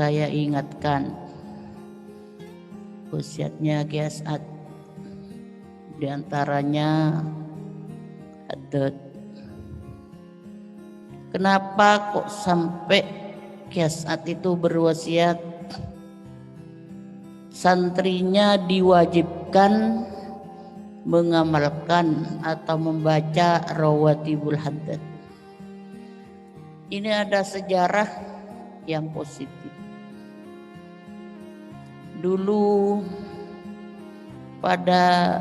saya ingatkan wasiatnya Kiai As'ad, di antaranya haddad. Kenapa kok sampai Kiai As'ad itu berwasiat santrinya diwajibkan mengamalkan atau membaca rawatibul haddad? Ini ada sejarah yang positif. Dulu pada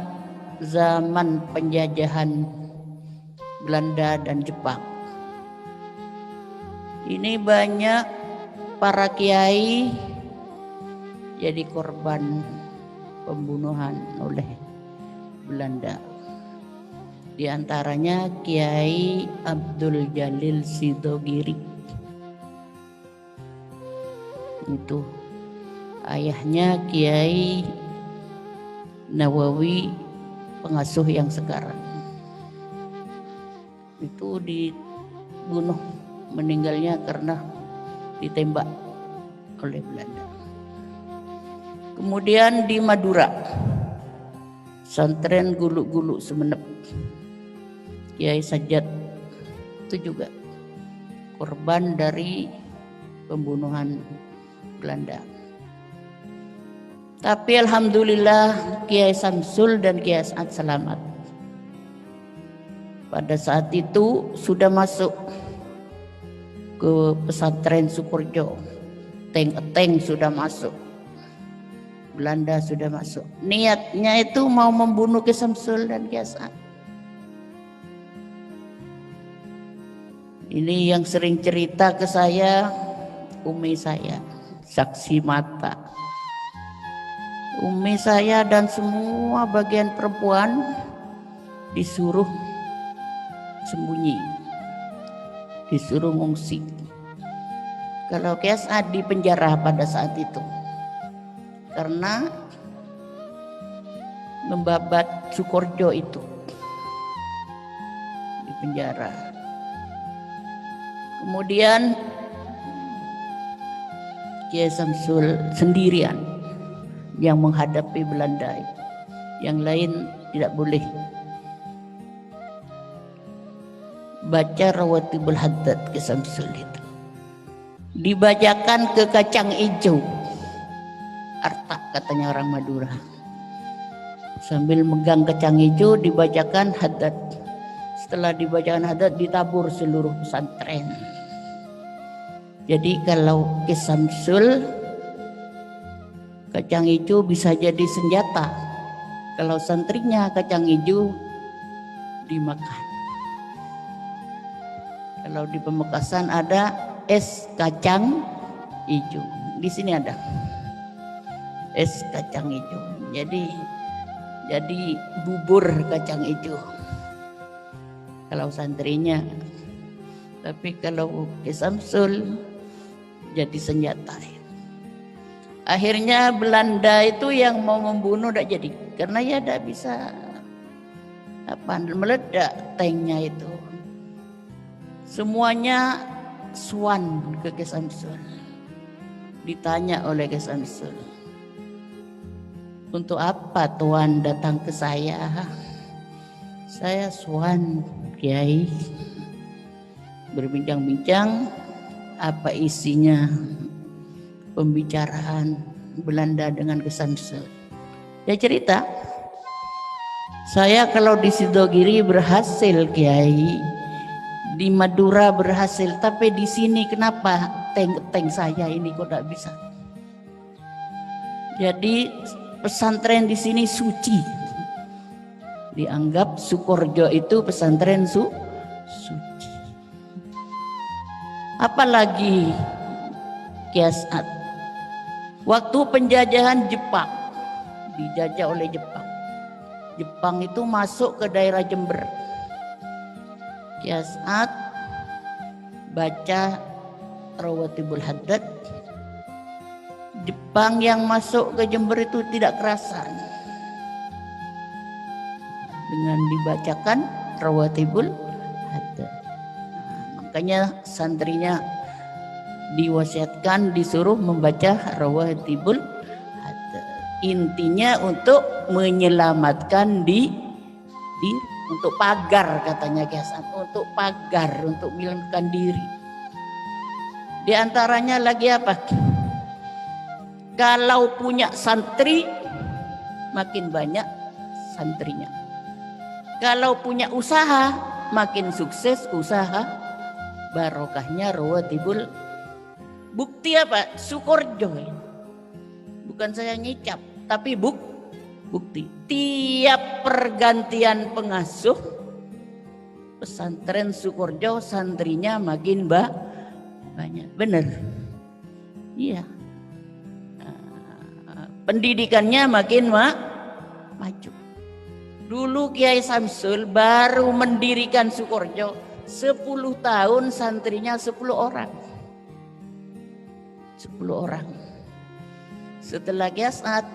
zaman penjajahan Belanda dan Jepang, ini banyak para kiai jadi korban pembunuhan oleh Belanda. Di antaranya Kiai Abdul Jalil Sidogiri. Itu ayahnya Kiai Nawawi, pengasuh yang sekarang. Itu dibunuh, meninggalnya karena ditembak oleh Belanda. Kemudian di Madura, pesantren Guluk-Guluk Semenep, Kiai Sajjad itu juga korban dari pembunuhan Belanda. Tapi alhamdulillah Kiai Samsul dan Kiai As'ad selamat. Pada saat itu sudah masuk ke pesantren Sukorjo, tank sudah masuk, Belanda sudah masuk. Niatnya itu mau membunuh Kiai Samsul dan Kiai As'ad. Ini yang sering cerita ke saya umi saya, saksi mata. Umi saya dan semua bagian perempuan disuruh sembunyi, disuruh ngungsi. Kalau Kiai As'ad di penjara pada saat itu karena membabat Sukorjo itu, di penjara. Kemudian Kiai Samsul sendirian yang menghadapi Belanda, yang lain tidak boleh baca rawatibul haddad. Kiai Samsul itu dibacakan ke kacang hijau, artak katanya orang Madura, sambil megang kacang hijau dibacakan haddad. Setelah dibacakan haddad ditabur seluruh pesantren. Jadi kalau Kiai Samsul, kacang hijau bisa jadi senjata. Kalau santrinya kacang hijau dimakan. Kalau di Pamekasan ada es kacang hijau, di sini ada es kacang hijau. Jadi bubur kacang hijau kalau santrinya. Tapi kalau Kiai Samsul jadi senjata. Akhirnya Belanda itu yang mau membunuh tidak jadi, karena ya tidak bisa meledak tanknya itu. Semuanya swan ke Kiai Samsul. Ditanya oleh Kiai Samsul, untuk apa Tuan datang ke saya? Saya swan Kiai. Berbincang-bincang, apa isinya pembicaraan Belanda dengan Kiai Samsul. Dia cerita, saya kalau di Sidogiri berhasil Kiai, di Madura berhasil, tapi di sini kenapa tank saya ini kok tidak bisa? Jadi pesantren di sini suci, dianggap Sukorjo itu pesantren suci. Apalagi Kiai As'ad waktu penjajahan Jepang, dijajah oleh Jepang. Jepang itu masuk ke daerah Jember. Kiai As'ad baca rawatibul haddad. Jepang yang masuk ke Jember itu tidak kerasan dengan dibacakan rawatibul haddad. Makanya santrinya diwasiatkan disuruh membaca rawatibul hadat. Intinya untuk menyelamatkan diri, untuk pagar katanya Kiasan, untuk pagar, untuk menyelamatkan diri. Di antaranya lagi apa? Kalau punya santri makin banyak santrinya. Kalau punya usaha makin sukses usaha, barokahnya rawatibul. Bukti apa? Sukorjo. Bukan saya ngicap, tapi bukti. Tiap pergantian pengasuh pesantren Sukorjo santrinya makin banyak. Bener? Iya. Pendidikannya makin maju. Dulu Kiai Samsul baru mendirikan Sukorjo 10 tahun, santrinya 10 orang. 10 orang. Setelah Kiasat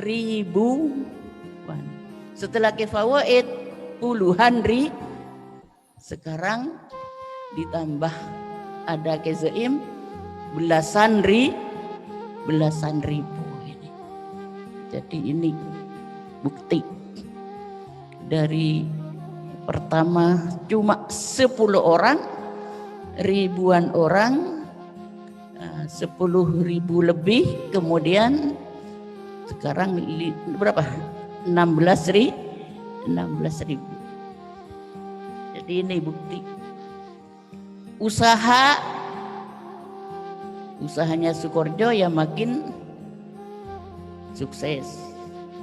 ribuan. Setelah Kifawaid puluhan sekarang ditambah ada Kezaim belasan ribu ini. Jadi ini bukti dari pertama cuma 10 orang, ribuan orang, 10.000 lebih, kemudian sekarang berapa? 16.000. Jadi ini bukti. Usahanya Sukorjo ya makin sukses.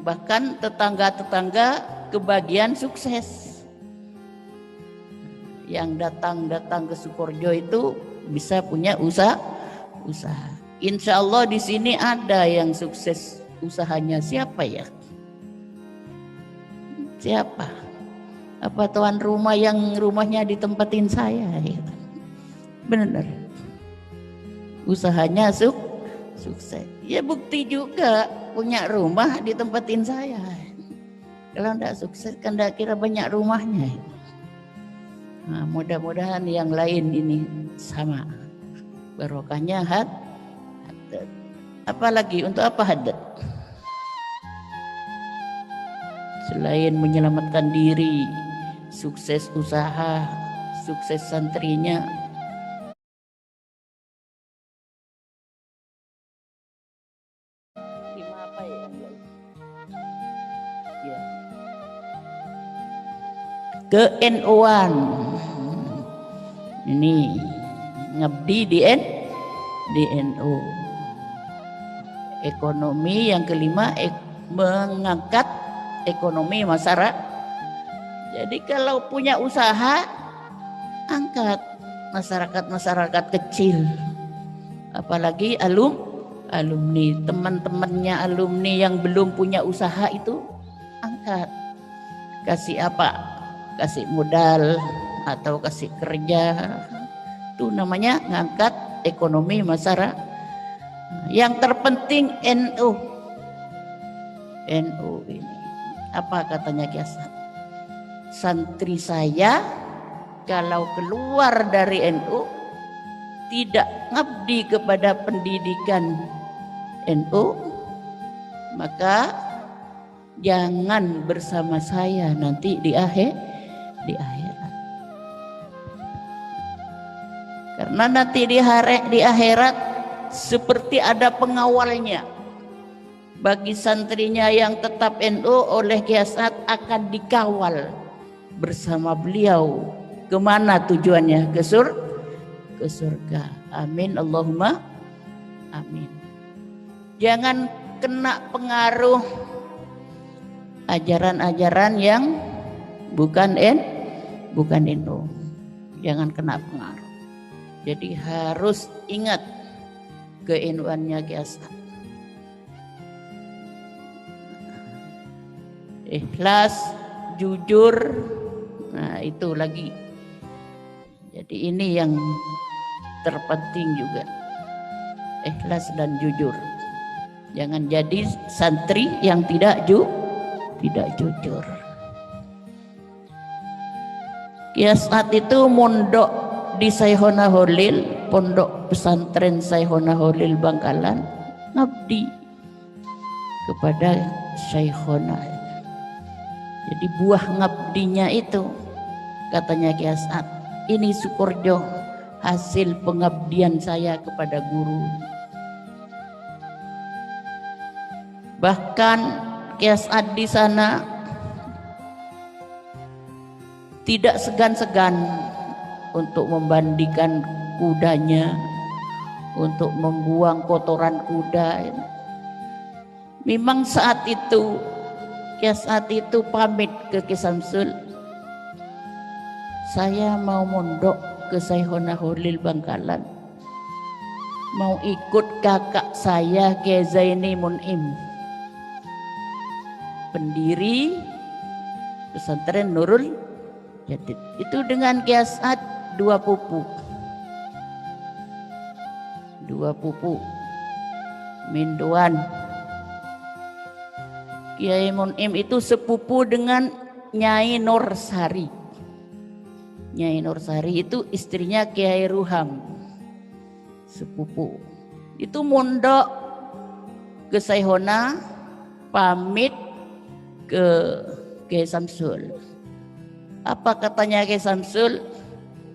Bahkan tetangga-tetangga kebagian sukses. Yang datang ke Sukorjo itu bisa punya usaha. Insya Allah di sini ada yang sukses usahanya. Siapa ya? Siapa? Apa tuan rumah yang rumahnya ditempatin saya? Benar. Usahanya sukses. Ya bukti juga punya rumah ditempatin saya. Kalau tidak sukses kan tidak kira banyak rumahnya. Nah, mudah-mudahan yang lain ini sama. Barokahnya hadat. Apalagi untuk apa hadat? Selain menyelamatkan diri, sukses usaha, sukses santrinya. Apa ya? Ke-NU-an. Ini ngabdi di NU. Ekonomi yang kelima, mengangkat ekonomi masyarakat. Jadi kalau punya usaha, angkat masyarakat kecil. Apalagi alumni, teman-temannya alumni yang belum punya usaha itu angkat. Kasih apa? Kasih modal atau kasih kerja. Itu namanya ngangkat ekonomi masyarakat. Yang terpenting NU ini. Apa katanya Kiasan? Santri saya kalau keluar dari NU tidak ngabdi kepada pendidikan NU, maka jangan bersama saya nanti di akhirat. Karena nanti di akhirat seperti ada pengawalnya. Bagi santrinya yang tetap NU oleh Kiasat akan dikawal bersama beliau. Kemana tujuannya? Ke surga. Amin. Allahumma amin. Jangan kena pengaruh ajaran-ajaran yang bukan NU. Jangan kena pengaruh. Jadi harus ingat ke-NU-annya Kiasat. Ikhlas, jujur, nah itu lagi. Jadi ini yang terpenting juga, ikhlas dan jujur. Jangan jadi santri yang tidak jujur. Kiasat itu mondok di Sayhona Holil, pondok pesantren Syekhona Holil Bangkalan ngabdi kepada Syekhona. Jadi buah ngabdinya itu katanya Ki As'ad, ini Sukorjo hasil pengabdian saya kepada guru. Bahkan Ki As'ad di sana tidak segan-segan untuk membandikan kudanya, untuk membuang kotoran kuda. Memang saat itu Ki As'ad itu pamit ke Ki Samsul, saya mau mondok ke Syekhona Holil Bangkalan, mau ikut kakak saya Kiai Zaini Mun'im, pendiri pesantren Nurul Jadid. Itu dengan Ki As'ad dua pupu Minduan. Kiai Mun'im itu sepupu dengan Nyai Nursari. Nyai Nursari itu istrinya Kiai Ruham, sepupu. Itu mondok ke Syekhona, pamit ke Kiai Samsul. Apa katanya Kiai Samsul?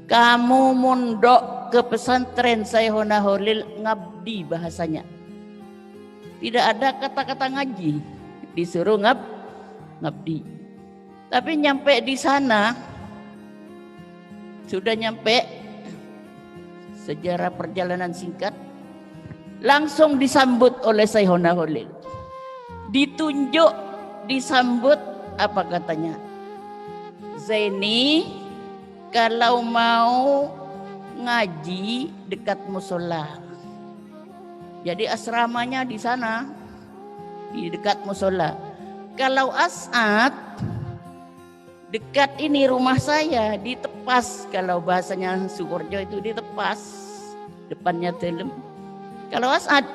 Kamu mondok ke pesantren Syekhona Holil ngabdi bahasanya. Tidak ada kata-kata ngaji, disuruh ngabdi. Tapi nyampe di sana, sudah nyampe, sejarah perjalanan singkat, langsung disambut oleh Syekhona Holil. Ditunjuk, disambut, apa katanya? Zaini, kalau mau ngaji dekat musola. Jadi asramanya di sana, di dekat musola. Kalau As'ad dekat ini rumah saya, di Tepas, kalau bahasanya Sukorjo itu di Tepas, depannya Telem. Kalau As'ad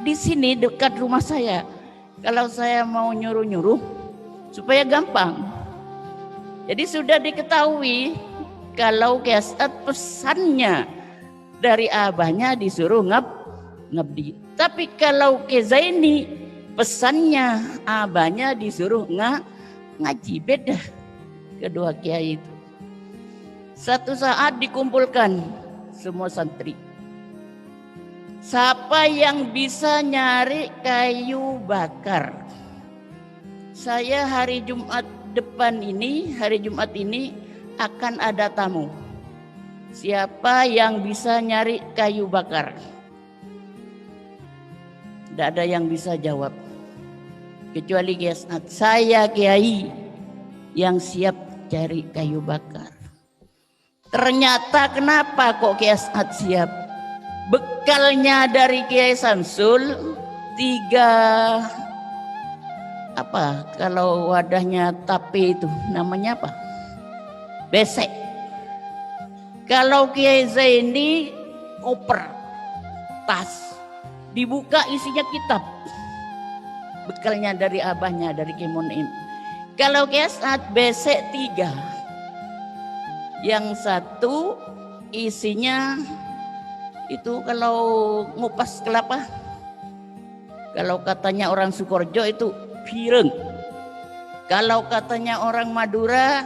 di sini dekat rumah saya. Kalau saya mau nyuruh-nyuruh supaya gampang. Jadi sudah diketahui kalau Ki As'ad pesannya dari abahnya disuruh ngabdi. Tapi kalau Ki Zaini pesannya abahnya disuruh ngaji, beda kedua kiai itu. Satu saat dikumpulkan semua santri. Siapa yang bisa nyari kayu bakar? Saya hari Jumat depan ini, hari Jumat ini akan ada tamu. Siapa yang bisa nyari kayu bakar? Tidak ada yang bisa jawab kecuali Ki As'ad. Saya kiai yang siap cari kayu bakar. Ternyata kenapa kok Ki As'ad siap? Bekalnya dari Kiai Samsul 3, apa kalau wadahnya tape itu namanya apa? Besek. Kalau Kiai Zaini koper, tas, dibuka isinya kitab. Bekalnya dari abahnya, dari Kiai Mun'im. Kalau Kiai As'ad besek 3, yang satu isinya itu kalau ngupas kelapa, kalau katanya orang Sukorjo itu pireng. Kalau katanya orang Madura,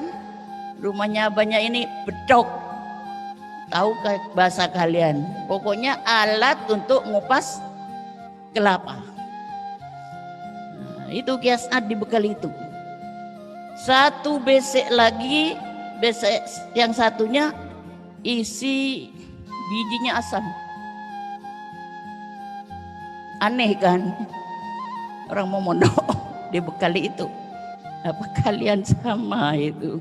rumahnya abahnya ini bedok. Tahu bahasa kalian? Pokoknya alat untuk ngupas kelapa. Nah, itu Ki As'ad dibekal itu. Satu besek lagi, besek yang satunya isi bijinya asam. Aneh kan? Orang mau mondok dibekali itu. Apa kalian sama itu?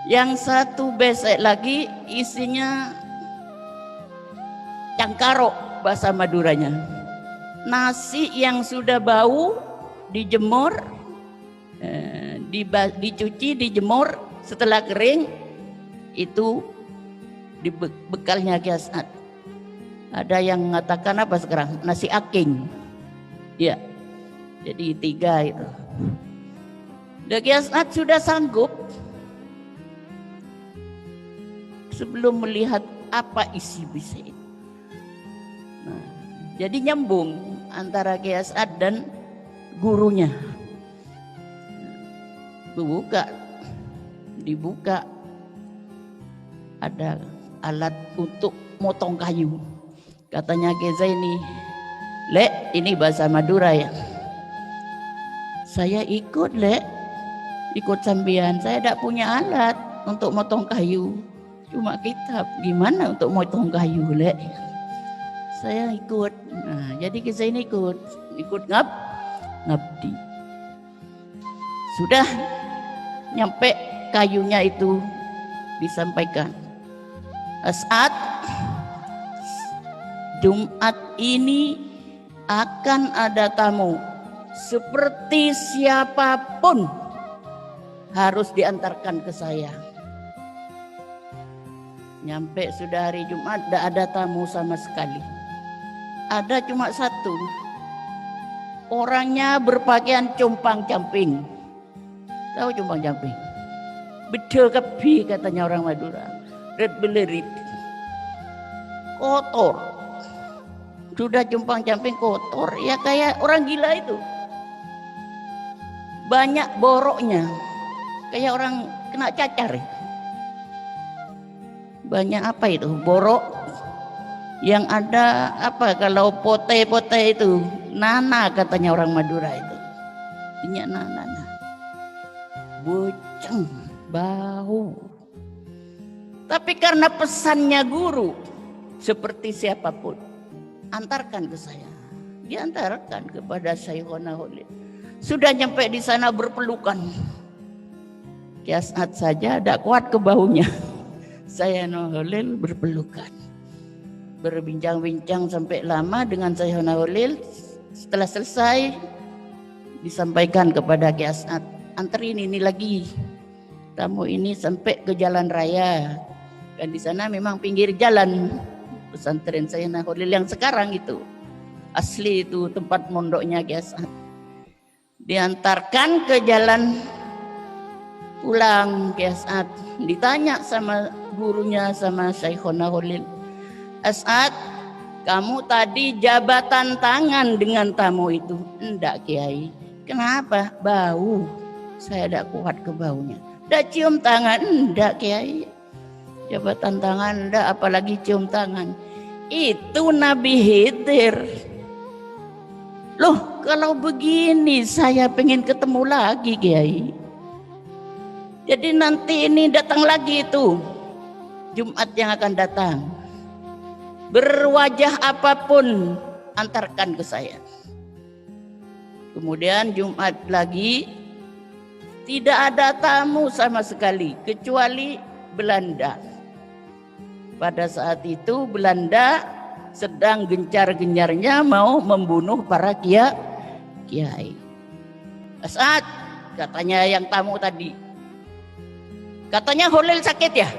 Yang satu besek lagi isinya cangkaro bahasa Maduranya. Nasi yang sudah bau dijemur, dicuci, dijemur, setelah kering itu bekalnya Ki As'ad. Ada yang mengatakan apa sekarang? Nasi aking. Ya. Jadi 3 itu. Ki As'ad sudah sanggup sebelum melihat apa isi besek itu. Jadi nyambung antara Kiai As'ad dan gurunya. Dibuka ada alat untuk motong kayu. Katanya Kiai Zaini, "Lek, ini bahasa Madura ya. Saya ikut, Lek. Ikut sambian. Saya tidak punya alat untuk motong kayu. Cuma kitab. Gimana untuk motong kayu, Lek? Saya ikut." Nah, jadi Kiai Zaini ikut ngabdi. Sudah nyampe kayunya itu disampaikan. As'ad, Jumat ini akan ada tamu. Seperti siapapun harus diantarkan ke saya. Nyampe sudah hari Jumat, tidak ada tamu sama sekali. Ada cuma satu. Orangnya berpakaian compang-camping. Tahu compang-camping? Bedel kebi katanya orang Madura. Red belerit. Kotor. Sudah compang-camping kotor. Ya kayak orang gila itu. Banyak boroknya, kayak orang kena cacar. Banyak apa itu? Borok. Yang ada apa kalau pote-pote itu? Nana katanya orang Madura itu. Minyak nana. Boceng, bau. Tapi karena pesannya guru, seperti siapapun, antarkan ke saya. Diantarkan kepada Syekhona Holil. Sudah nyampe di sana berpelukan. Kiai As'ad saja tidak kuat ke baunya. Syekhona Holil berpelukan. Berbincang-bincang sampai lama dengan Syekhona Holil. Setelah selesai disampaikan kepada Kiai As'ad, "Anterin ini lagi. Tamu ini sampai ke jalan raya." Kan di sana memang pinggir jalan pesantren Syekhona Holil yang sekarang itu. Asli itu tempat mondoknya Kiai As'ad. Diantarkan ke jalan pulang Kiai As'ad. Ditanya sama gurunya, sama Syekhona Holil, "As'ad, kamu tadi jabatan tangan dengan tamu itu?" "Enggak, Kiai." "Kenapa?" "Bau. Saya tidak kuat ke baunya." "Enggak cium tangan?" "Enggak, Kiai." Jabatan tangan enggak, apalagi cium tangan. Itu Nabi Khidir. Loh, kalau begini saya pengen ketemu lagi, Kiai. Jadi nanti ini datang lagi itu Jumat yang akan datang. Berwajah apapun antarkan ke saya. Kemudian Jumat lagi tidak ada tamu sama sekali kecuali Belanda. Pada saat itu Belanda sedang gencar-gencarnya mau membunuh para kiai. "As'ad," katanya yang tamu tadi, "katanya Holil sakit ya?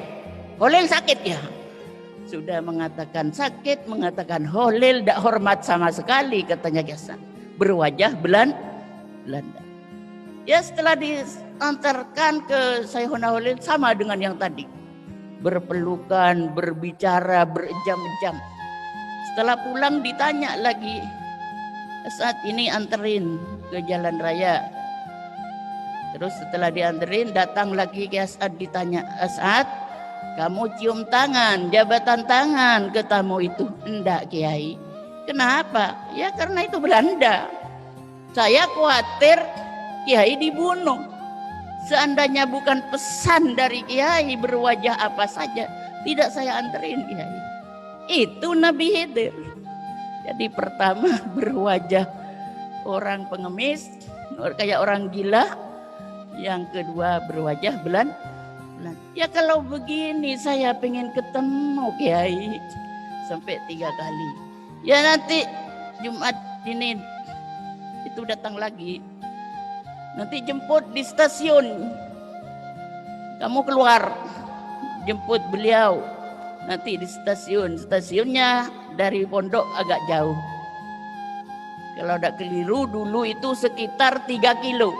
Holil sakit ya?" Sudah mengatakan sakit, mengatakan Holil tidak hormat sama sekali, katanya Kiai. Berwajah Belanda. Ya setelah diantarkan ke Syekhona Holil sama dengan yang tadi. Berpelukan, berbicara, berjam-jam. Setelah pulang ditanya lagi, "Saat ini anterin ke jalan raya." Terus setelah dianterin datang lagi Kiai As'ad ditanya, "As'ad, kamu cium tangan, jabatan tangan ke tamu itu?" "Enggak, Kiai." "Kenapa?" "Ya karena itu Belanda. Saya khawatir Kiai dibunuh. Seandainya bukan pesan dari Kiai berwajah apa saja, tidak saya anterin, Kiai." Itu Nabi Khidir. Jadi pertama berwajah orang pengemis, kayak orang gila. Yang kedua berwajah Belanda. Ya kalau begini saya pengen ketemu Kiai sampai 3 kali. Ya nanti Jumat ini itu datang lagi. Nanti jemput di stasiun. Kamu keluar jemput beliau. Nanti di stasiun. Stasiunnya dari pondok agak jauh. Kalau tidak keliru dulu itu sekitar 3 kilo.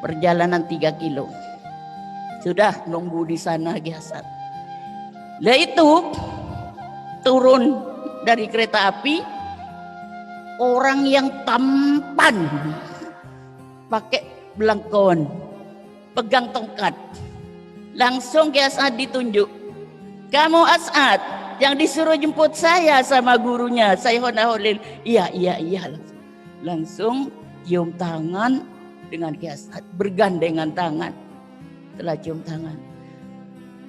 Perjalanan 3 kilo. Sudah nunggu di sana Kiai As'ad. Lah itu turun dari kereta api orang yang tampan, pakai belangkon, pegang tongkat. Langsung Kiai As'ad ditunjuk, kamu As'ad yang disuruh jemput saya sama gurunya Syekhona Holil. Iya. Langsung cium tangan dengan Kiai As'ad, bergandengan tangan. Setelah cium tangan,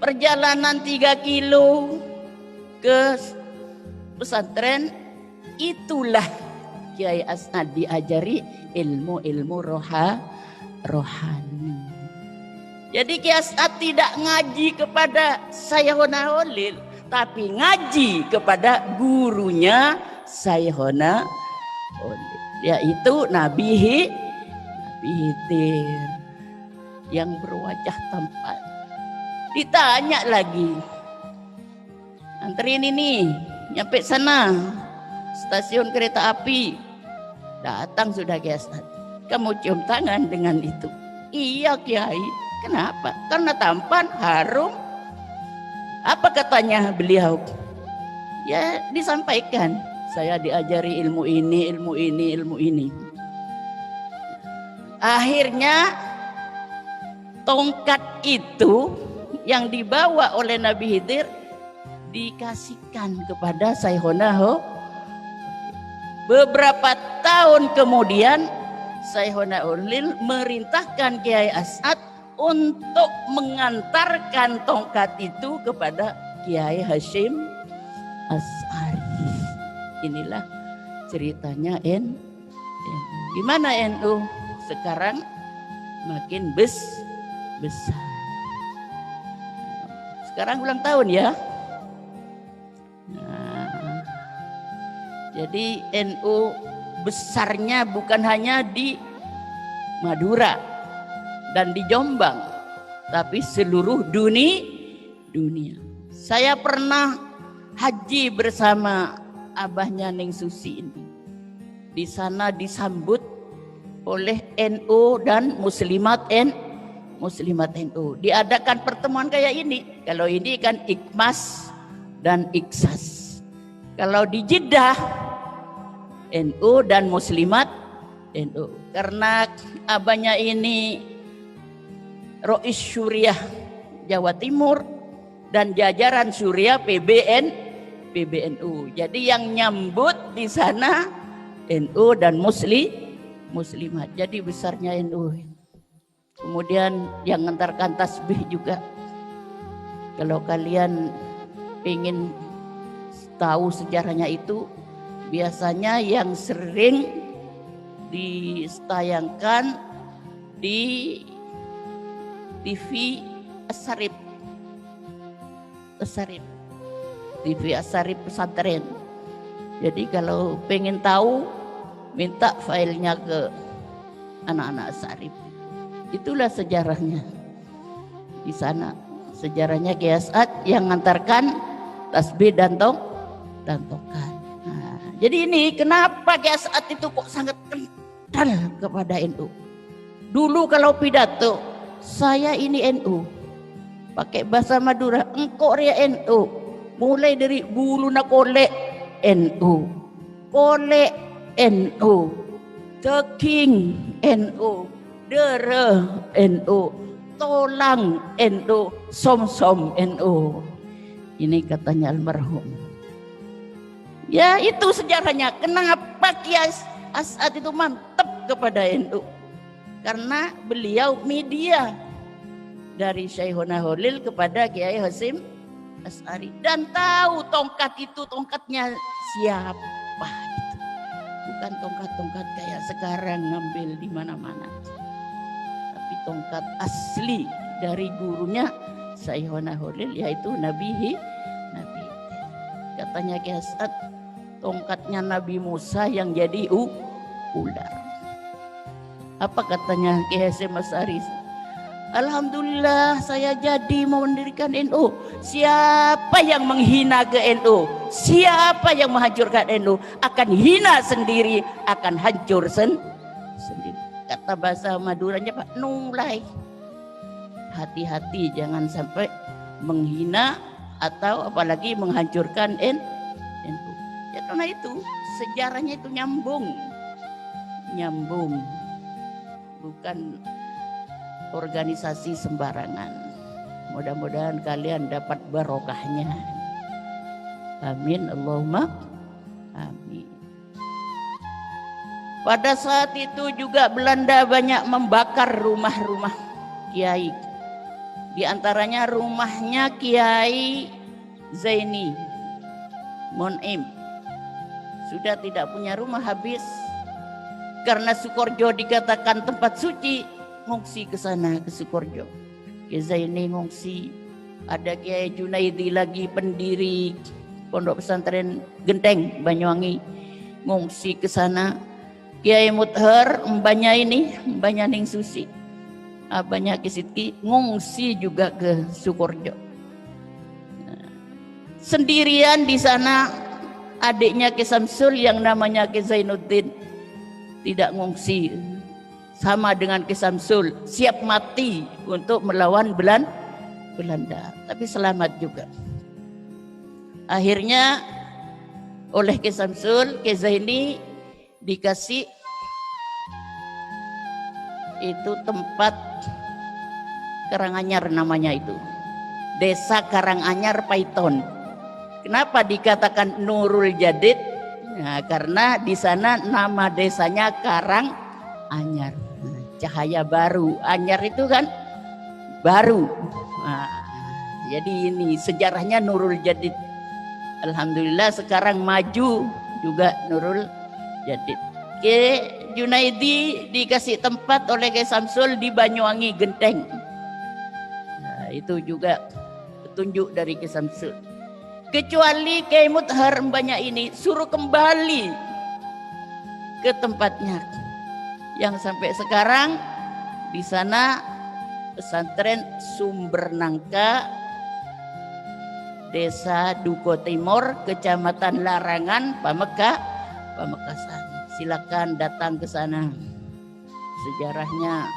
perjalanan 3 kilo ke pesantren, itulah Kiai As'ad diajari ilmu-ilmu rohani. Jadi Kiai As'ad tidak ngaji kepada Syekhona Holil, tapi ngaji kepada gurunya Syekhona Holil, yaitu Nabi Khidir yang berwajah tampan. Ditanya lagi, anterin ini nyampe sana stasiun kereta api. Datang sudah Kiai As'ad, kamu cium tangan dengan itu. Iya Kiai. Kenapa? Karena tampan, harum. Apa katanya beliau? Ya disampaikan, saya diajari ilmu ini. Akhirnya tongkat itu yang dibawa oleh Nabi Khidir dikasihkan kepada Syekhona Holil. Beberapa tahun kemudian Syekhona Holil merintahkan Kiai As'ad untuk mengantarkan tongkat itu kepada Kiai Hasyim Asy'ari. Inilah ceritanya NU. Gimana NU sekarang makin besar. Sekarang ulang tahun ya. Nah, jadi NU besarnya bukan hanya di Madura dan di Jombang, tapi seluruh dunia. Saya pernah haji bersama abahnya Ning Susi ini. Di sana disambut oleh NU dan muslimat NU. Diadakan pertemuan kayak ini. Kalau ini kan Ikmas dan Iksas. Kalau di Jeddah NU dan muslimat NU. Karena abahnya ini Rois Syuriah Jawa Timur dan jajaran Syuriah PBNU. Jadi yang nyambut di sana NU dan muslimat. Jadi besarnya NU. Kemudian yang ngantarkan tasbih juga. Kalau kalian ingin tahu sejarahnya itu, biasanya yang sering ditayangkan di TV Asyarif, TV Asyarif pesantren. Jadi kalau pengen tahu, minta filenya ke anak-anak Asyarif. Itulah sejarahnya di sana. Sejarahnya Kiai As'ad yang mengantarkan tasbih dan tongkat. Nah, jadi ini kenapa Kiai As'ad itu kok sangat kental kepada NU. Dulu kalau pidato, saya ini NU, pakai bahasa Madura, engkau ria NU, mulai dari bulu na kolek NU, kolek NU, teking NU, dere NU, tolang NU, som NU. Ini katanya almarhum. Ya itu sejarahnya. Kenapa Kiai As'ad itu mantap kepada NU? Karena beliau media dari Syekhona Holil kepada Kiai Hasyim Asy'ari, dan tahu tongkat itu tongkatnya siapa gitu. Bukan tongkat-tongkat kayak sekarang ngambil di mana-mana, tapi tongkat asli dari gurunya Syekhona Holil, yaitu Nabi. Katanya Kiai As'ad, tongkatnya Nabi Musa yang jadi ular. Apa katanya Kiai Hasyim Asy'ari? Alhamdulillah saya jadi mau mendirikan NU. Siapa yang menghina ke NU, siapa yang menghancurkan NU, akan hina sendiri, akan hancur sendiri. Kata bahasa Maduranya Pak, nulai. Hati-hati jangan sampai menghina atau apalagi menghancurkan NU. Ya karena itu sejarahnya itu nyambung, bukan organisasi sembarangan. Mudah-mudahan kalian dapat barokahnya. Amin, Allahumma amin. Pada saat itu juga Belanda banyak membakar rumah-rumah kiai. Di antaranya rumahnya Kiai Zaini Monim. Sudah tidak punya rumah, habis. Karena Sukorjo dikatakan tempat suci, ngungsi ke sana, ke Sukorjo. Kiai Zaini ngungsi. Ada Kiai Junaidi lagi, pendiri Pondok Pesantren Genteng Banyuwangi, ngungsi ke sana. Kiai Muthar, mbahnya Ning Susi, abahnya Kisitki, ngungsi juga ke Sukorjo. Sendirian di sana adiknya Ki Samsul yang namanya Ki Zainuddin, tidak ngungsi, sama dengan Ki Samsul, siap mati untuk melawan Belanda, tapi selamat juga. Akhirnya oleh Ki Samsul, Ki Zaini dikasih itu tempat Karanganyar namanya itu, Desa Karanganyar Paiton. Kenapa dikatakan Nurul Jadid? Nah, karena di sana nama desanya Karanganyar, cahaya baru. Anyar itu kan baru. Nah, jadi ini sejarahnya Nurul Jadid. Alhamdulillah sekarang maju juga Nurul Jadid. Ki Junaidi dikasih tempat oleh Ki Samsul di Banyuwangi Genteng. Nah, itu juga petunjuk dari Ki Samsul. Kecuali Kiai Muthar mbahnya ini suruh kembali ke tempatnya, yang sampai sekarang di sana pesantren Sumber Nangka, Desa Duko Timur, Kecamatan Larangan, Pamekasan. Silakan datang ke sana. Sejarahnya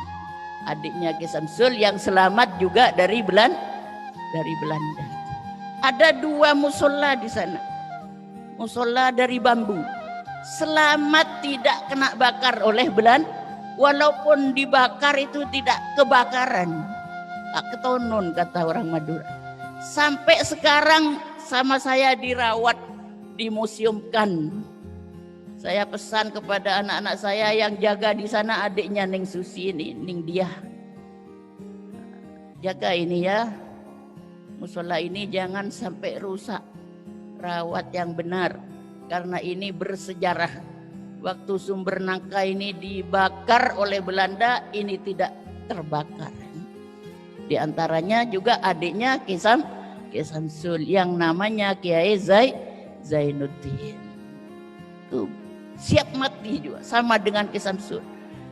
adiknya Ki Samsul yang selamat juga dari Belanda. Ada 2 musola di sana, musola dari bambu, selamat tidak kena bakar oleh Belanda. Walaupun dibakar itu tidak kebakaran, tak ketonun kata orang Madura. Sampai sekarang sama saya dirawat, dimuseumkan. Saya pesan kepada anak-anak saya yang jaga di sana, adiknya Ning Susi ini, Ning dia, jaga ini ya, musola ini jangan sampai rusak, rawat yang benar, karena ini bersejarah. Waktu Sumber Nangka ini dibakar oleh Belanda, ini tidak terbakar. Di antaranya juga adiknya Ki Samsul yang namanya Kiai Zainuddin. Tuh, siap mati juga sama dengan Ki Samsul,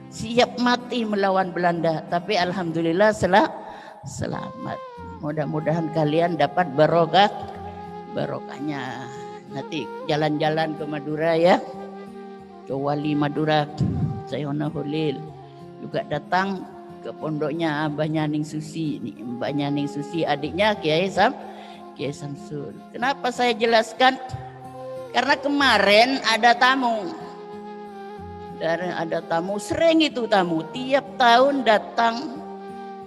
siap mati melawan Belanda, tapi alhamdulillah selamat. Mudah-mudahan kalian dapat barokahnya. Nanti jalan-jalan ke Madura ya, ke Wali Madura Sayona Hulil juga datang ke pondoknya abahnya Ning Susi, nih mbaknya Ning Susi, adiknya Kiai Samsul. Kenapa saya jelaskan? Karena kemarin ada tamu, dan ada tamu, sering itu tamu tiap tahun datang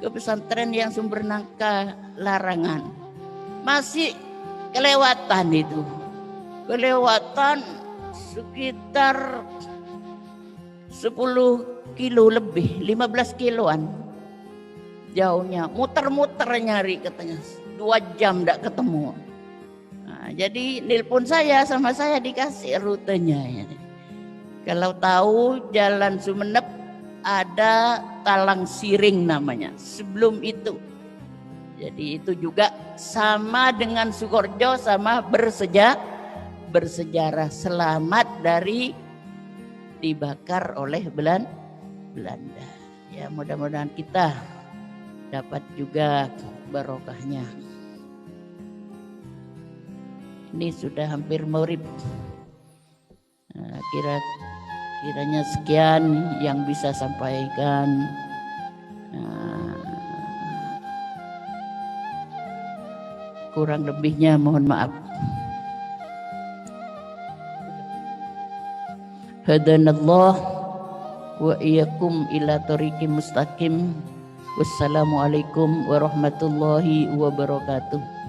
ke pesantren yang Sumber Nangka Larangan. Masih kelewatan sekitar 10 kilo lebih, 15 kiloan jauhnya, muter-muter nyari katanya 2 jam tidak ketemu. Nah, jadi nelpon saya, sama saya dikasih rutenya ya. Kalau tahu jalan Sumenep ada Talang Siring namanya sebelum itu. Jadi itu juga sama dengan Sukorjo, sama bersejarah, selamat dari dibakar oleh Belanda. Ya, mudah-mudahan kita dapat juga barokahnya. Ini sudah hampir maghrib. Nah, kiranya sekian yang bisa sampaikan. Kurang lebihnya mohon maaf. Hadanallah wa iyyakum ila thoriqim mustaqim. Wassalamualaikum warahmatullahi wabarakatuh.